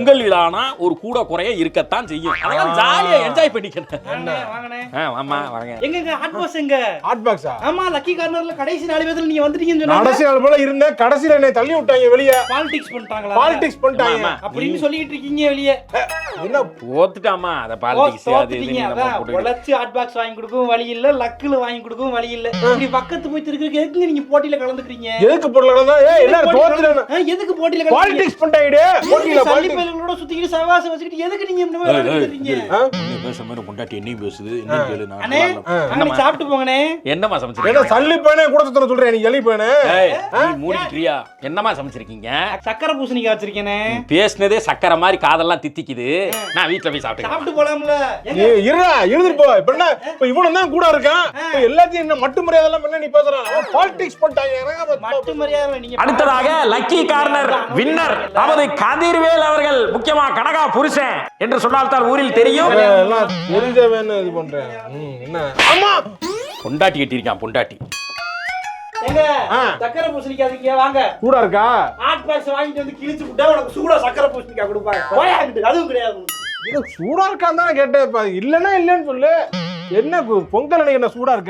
பொங்கல் விழானா ஒரு கூட குறைய இருக்கத்தான் செய்யும். அதெல்லாம் ஜாலியா என்ஜாய் பண்ணிக்கணும். ஆமா வாங்க. எங்க ஹாட் பாக்ஸ் எங்க? ஹாட் பாக்ஸா? ஆமா, லக்கி கார்னர்ல கடைசி 4 பேர்ல நீங்க வந்துட்டீங்கன்னு சொன்னாங்க. கடைசி நாள் போல இருந்த கடைசில என்னை தள்ளி விட்டாங்க வெளிய. பாலிடிக்ஸ் பண்ணிட்டாங்களா? பாலிடிக்ஸ் பண்ணிட்டாங்க அப்படின்னு சொல்லிட்டு இருக்கீங்க வெளிய. என்ன போத்துட்டாமா அத பாலிடிக்ஸ் அது நீங்க அதான் உழைச்சு ஹாட் பாக்ஸ் வாங்கி கொடுக்கவும் வழி இல்ல, லக்குல வாங்கி கொடுக்கவும் வழி இல்ல. இப்படி பக்கத்து போய் திருக்கிறதுக்கு எதுக்கு நீங்க போட்டியில கலந்துக்கிறீங்க? எதுக்கு போடலன்னா எல்லாரும் தோத்துறாங்க. எதுக்கு போட்டியில பாலிடிக்ஸ் பண்ணிட்டாங்கடே. போட்டியில பள்ளிப்பையங்களோட சுத்திக்கிட்டு சவாச வச்சிட்டு எதுக்கு நீங்க இந்த மாதிரி நடந்துக்கிறீங்க? நீ பேச மாதிரி பொண்டாட்டி என்ன பேசுது என்ன கேளு. நான் அண்ணே அங்க சாப்பிட்டு போங்கனே. என்னமா சமைச்சிருக்கீங்க? என்ன சல்லி பையனே கூட சுத்தற சொல்றேன். நீ எலி பையனே. நீ மூடிக்கிறியா? என்னமா சமைச்சிருக்கீங்க? சக்கரை பூசணிக்காய் வச்சிருக்கேனே. பேஸ்னதே சக்கரை மாதிரி காதெல்லாம் தித்திக்குது. நான் வீட்ல போய் சாப்பிட்டு போலாம்ல. ஏய் இருடா எழுதிட்டு போ. இப்ப என்ன இப்ப இவனும் தான் கூட இருக்கான். இப்ப எல்லாத்தையும் என்ன மட்டு மரியாதை எல்லாம் பண்ண நீ பேசுறான். பாலிடிக்ஸ் பண்ணிட்டாங்க. மட்டு மரியாதை நீங்க. அடுத்ததாக லக்கி கார்னர் வின்னர் நமது கதிர்வேல் அவர்கள். முக்கியமா கனகா புருஷன் என்று சொன்னால்தான் ஊரில் தெரியும். எல்லாம் தெரிஞ்சவன்னு இது பண்றேன். என்ன அம்மா பொண்டாட்டி கட்டியிருக்கான். பொண்டாட்டி எங்க சக்கரை பூசணிக்காய் இருக்கீங்க வாங்க. கூட இருக்கா? ஹாட் பாக்ஸ் வாங்கிட்டு வந்து கிழிச்சு விட்டா உனக்கு சூடா சக்கரை பூசணிக்காய் கொடுப்பாங்க. போயாங்கிட்டு அதுவும் கிடையாது. இது சூடா இருக்கான்னு தானே கேட்டேன். இல்லன்னா இல்லன்னு சொல்லு. என்ன பொங்கல் என்ன சூடா இருக்க?